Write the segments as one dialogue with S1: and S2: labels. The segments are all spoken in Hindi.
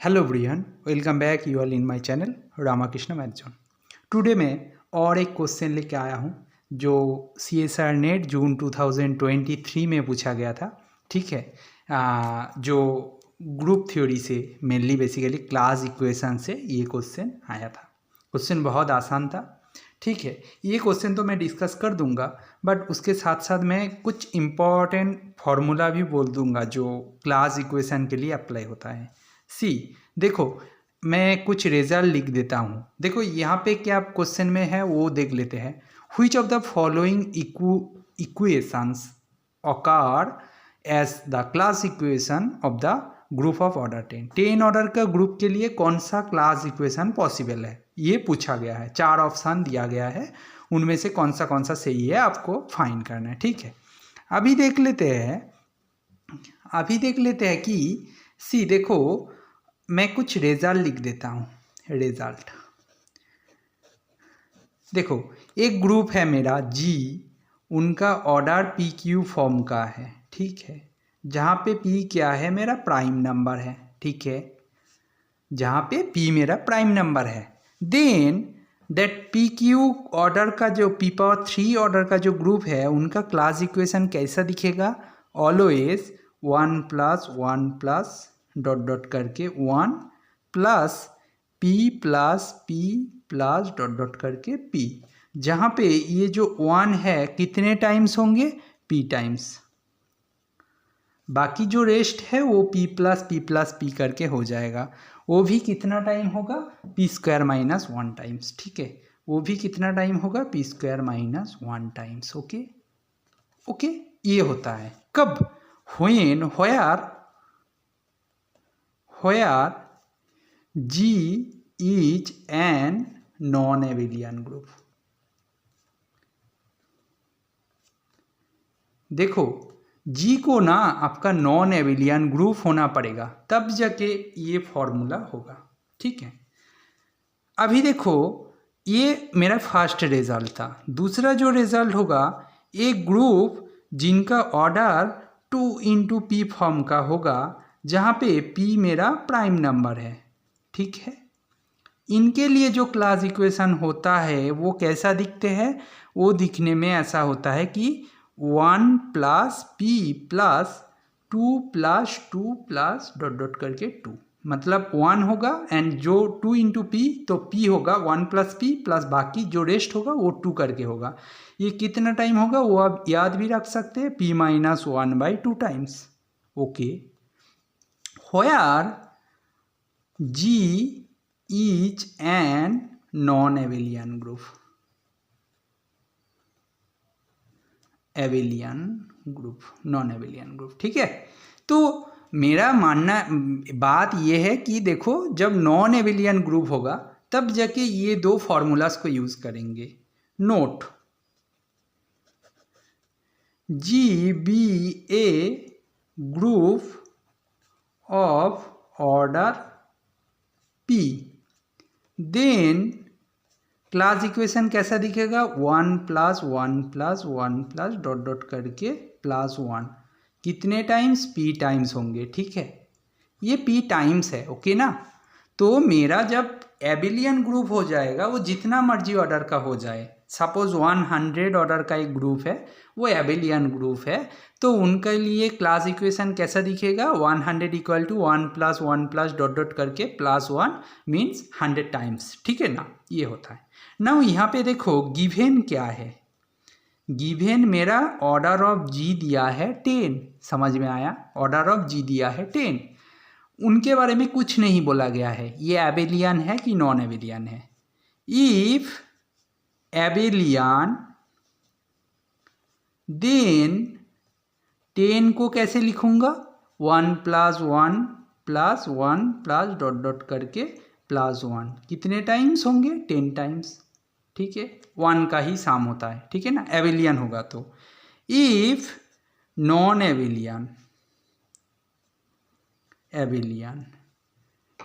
S1: Hello everyone, welcome back you all in my channel Ramakrishna math zone. Today मैं और एक क्वेश्चन लेके आया हूँ जो CSR नेट जून 2023 में पूछा गया था। ठीक है, जो ग्रुप थ्योरी से मेनली बेसिकली क्लास इक्वेशन से ये क्वेश्चन आया था। क्वेश्चन बहुत आसान था। ठीक है, ये क्वेश्चन तो मैं डिस्कस कर दूंगा, बट उसके साथ साथ मैं कुछ इम्पॉर्टेंट फार्मूला भी बोल दूंगा जो क्लास इक्वेशन के लिए अप्लाई होता है। देखो, मैं कुछ रिजल्ट लिख देता हूँ। देखो यहाँ पे क्या क्वेश्चन में है वो देख लेते हैं। Which of the following equations occur as the class equation of the group of order 10 order का ग्रुप के लिए कौन सा क्लास इक्वेशन पॉसिबल है, ये पूछा गया है। 4 ऑप्शन दिया गया है, उनमें से कौन सा सही है आपको फाइंड करना है। ठीक है, अभी देख लेते हैं कि देखो, मैं कुछ रिजल्ट लिख देता हूँ। रिजल्ट देखो, एक ग्रुप है मेरा G, उनका ऑर्डर PQ फॉर्म का है। ठीक है, जहाँ पे P क्या है, मेरा प्राइम नंबर है। ठीक है, जहाँ पे P मेरा प्राइम नंबर है। देन दैट PQ ऑर्डर का जो P⁻3 ऑर्डर का जो ग्रुप है, उनका क्लास इक्वेशन कैसा दिखेगा? ऑलवेज 1 + 1 + ... करके 1 + P + P + ... करके P, जहाँ पे ये जो 1 है कितने टाइम्स होंगे? P times. बाकी जो रेस्ट है वो P + P करके हो जाएगा। वो भी कितना टाइम होगा? P² - 1 times. ठीक है, वो भी कितना टाइम होगा? P² - 1 times. ओके, ये होता है कब? where G is an non-abelian group। देखो, G को ना आपका नॉन एबिलियन ग्रुप होना पड़ेगा, तब जाके ये फॉर्मूला होगा। ठीक है, अभी देखो, ये मेरा फर्स्ट रिजल्ट था। दूसरा जो रिजल्ट होगा, एक ग्रुप जिनका ऑर्डर 2 × P फॉर्म का होगा, जहाँ पे P मेरा प्राइम नंबर है। ठीक है, इनके लिए जो क्लास इक्वेशन होता है वो कैसा दिखते हैं? वो दिखने में ऐसा होता है कि 1 + P + 2 + 2 .. करके 2, मतलब 1 होगा, एंड जो 2 × P तो P होगा 1 + P + बाकी जो रेस्ट होगा वो 2 करके होगा। ये कितना टाइम होगा वो आप याद भी रख सकते हैं, P - 1/2 times. Okay, where G is an non-abelian group। Non abelian group. ठीक है, तो मेरा मानना बात ये है कि देखो, जब नॉन एबिलियन ग्रुप होगा तब जाके ये दो फॉर्मूलास को यूज करेंगे। Note, G be a group of order P, then class equation कैसा दिखेगा? 1 + 1 + 1 + ... करके +1, कितने टाइम्स? P टाइम्स होंगे। ठीक है, ये P टाइम्स है। ओके ना, तो मेरा जब एबिलियन ग्रुप हो जाएगा, वो जितना मर्जी ऑर्डर का हो जाए, सपोज 100 ऑर्डर का एक ग्रुप है, वो एबिलियन ग्रुप है, तो उनके लिए क्लास इक्वेशन कैसा दिखेगा? 100 = 1 + 1 + ... करके +1 मीन्स 100 टाइम्स। ठीक है ना, ये होता है। नाउ यहाँ पे देखो, गिवन क्या है? गिवन मेरा ऑर्डर ऑफ G दिया है 10। समझ में आया? ऑर्डर ऑफ G दिया है 10। उनके बारे में कुछ नहीं बोला गया है, ये एबिलियन है कि नॉन एबिलियन है। इफ एबिलियन, देन 10 को कैसे लिखूंगा? 1 + 1 + 1 + ... करके +1, कितने टाइम्स होंगे? 10 टाइम्स। ठीक है, 1 का ही साम होता है। ठीक है ना, एबिलियन होगा तो। इफ नॉन एबिलियन,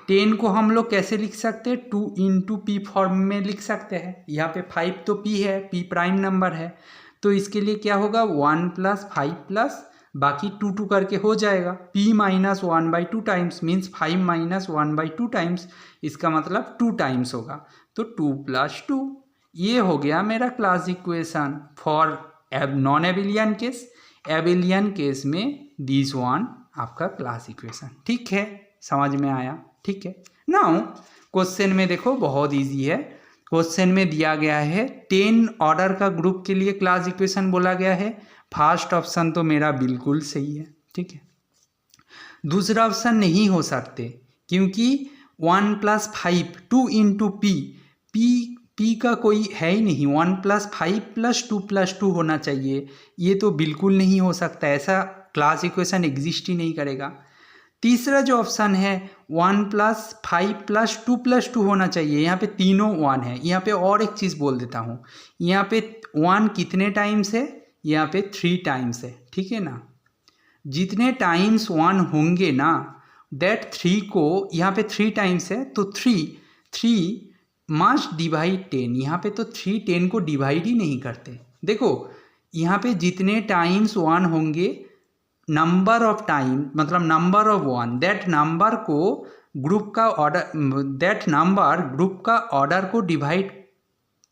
S1: 10 को हम लोग कैसे लिख सकते हैं? 2 × P फॉर्म में लिख सकते हैं। यहाँ पे 5 तो P है, P प्राइम नंबर है, तो इसके लिए क्या होगा? 1 + 5 + बाकी 2 2 करके हो जाएगा। p minus 1/2 times means 5 minus 1/2 times, इसका मतलब 2 टाइम्स होगा, तो 2 + 2। ये हो गया मेरा class equation for non एबिलियन case. एबिलियन case में दिस वन आपका क्लास इक्वेशन। ठीक है, समझ में आया? ठीक है। नाउ क्वेश्चन में देखो बहुत इजी है। क्वेश्चन में दिया गया है 10 ऑर्डर का ग्रुप के लिए क्लास इक्वेशन बोला गया है। फर्स्ट ऑप्शन तो मेरा बिल्कुल सही है। ठीक है, दूसरा ऑप्शन नहीं हो सकते क्योंकि 1 + 5 2 × p का कोई है ही नहीं। 1 + 5 + 2 + 2 होना चाहिए, ये तो बिल्कुल नहीं हो सकता, ऐसा क्लास इक्वेशन एग्जिस्ट ही नहीं करेगा। तीसरा जो ऑप्शन है 1 + 5 + 2 + 2 होना चाहिए, यहाँ पे तीनों 1 है। यहाँ पे और एक चीज़ बोल देता हूँ, यहाँ पे 1 कितने टाइम्स है? यहाँ पे 3 टाइम्स है। ठीक है ना, जितने टाइम्स 1 होंगे ना, दैट 3 को यहाँ पे 3 टाइम्स है तो 3 मस्ट डिवाइड 10। यहाँ पे तो 3 10 को डिवाइड ही नहीं करते। देखो यहाँ पे जितने टाइम्स 1 होंगे, नंबर ऑफ टाइम मतलब नंबर ऑफ 1, दैट नंबर को ग्रुप का ऑर्डर, दैट नंबर ग्रुप का ऑर्डर को डिवाइड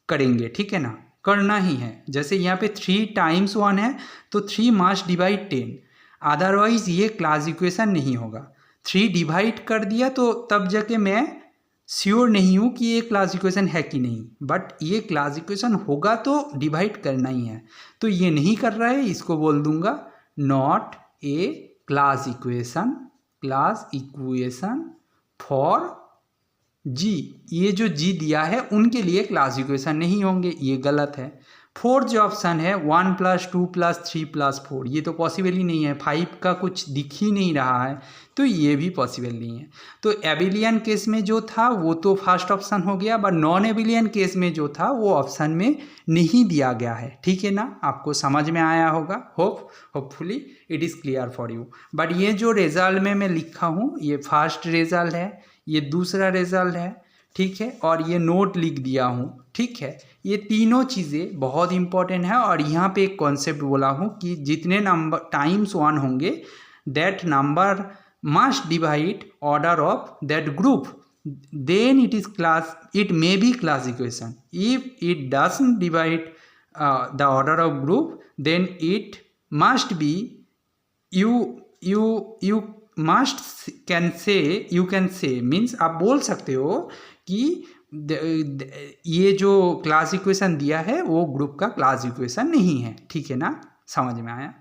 S1: करेंगे। ठीक है ना, करना ही है। जैसे यहाँ पे 3 टाइम्स 1 है तो 3 मस्ट डिवाइड 10, अदरवाइज ये क्लास इक्वेशन नहीं होगा। 3 डिवाइड कर दिया तो तब जाके मैं श्योर नहीं हूँ कि ये क्लास इक्वेशन है कि नहीं, बट ये क्लास इक्वेशन होगा तो डिवाइड करना ही है। तो ये नहीं कर रहा है, इसको बोल दूंगा not a class equation for G. ये जो जी दिया है उनके लिए क्लास इक्वेशन नहीं होंगे, ये गलत है। फोर्थ जो ऑप्शन है 1 + 2 + 3 + 4, ये तो पॉसिबल ही नहीं है। 5 का कुछ दिख ही नहीं रहा है, तो ये भी पॉसिबल नहीं है। तो एबिलियन केस में जो था वो तो फर्स्ट ऑप्शन हो गया, बट नॉन एबिलियन केस में जो था वो ऑप्शन में नहीं दिया गया है। ठीक है ना, आपको समझ में आया होगा। Hopefully it is clear for you. But ये जो रिजल्ट में मैं लिखा हूँ, ये फर्स्ट रिजल्ट है, ये दूसरा रिजल्ट है। ठीक है, और ये नोट लिख दिया हूँ। ठीक है, ये तीनों चीज़ें बहुत इंपॉर्टेंट है। और यहाँ पे एक कॉन्सेप्ट बोला हूँ कि जितने नंबर टाइम्स 1 होंगे, that number must divide order of that group, then it may be class equation. If it doesn't divide the order of group, then it must be, you can say means आप बोल सकते हो कि ये जो क्लास इक्वेशन दिया है वो ग्रुप का क्लास इक्वेशन नहीं है। ठीक है ना, समझ में आया?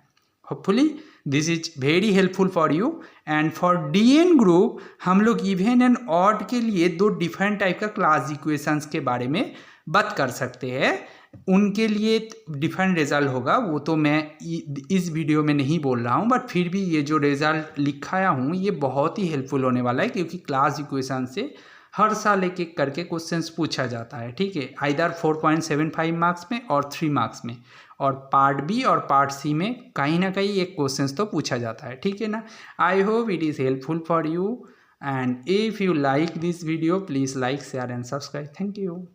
S1: Hopefully this is very helpful for you. And for DN group हम लोग इवन एंड ऑड के लिए 2 डिफरेंट टाइप का क्लास इक्वेशंस के बारे में बात कर सकते हैं। उनके लिए डिफरेंट रिजल्ट होगा, वो तो मैं इस वीडियो में नहीं बोल रहा हूँ, बट फिर भी ये जो रिजल्ट लिखाया हूँ ये बहुत ही हेल्पफुल होने वाला है, क्योंकि क्लास इक्वेशन से हर साल एक एक करके क्वेश्चंस पूछा जाता है। ठीक है, आइदर 4.75 मार्क्स में और 3 मार्क्स में, और पार्ट बी और पार्ट सी में कहीं ना कहीं एक क्वेश्चंस तो पूछा जाता है। ठीक है ना, I hope it is helpful for you, and if you like this video please like, share and subscribe. Thank you.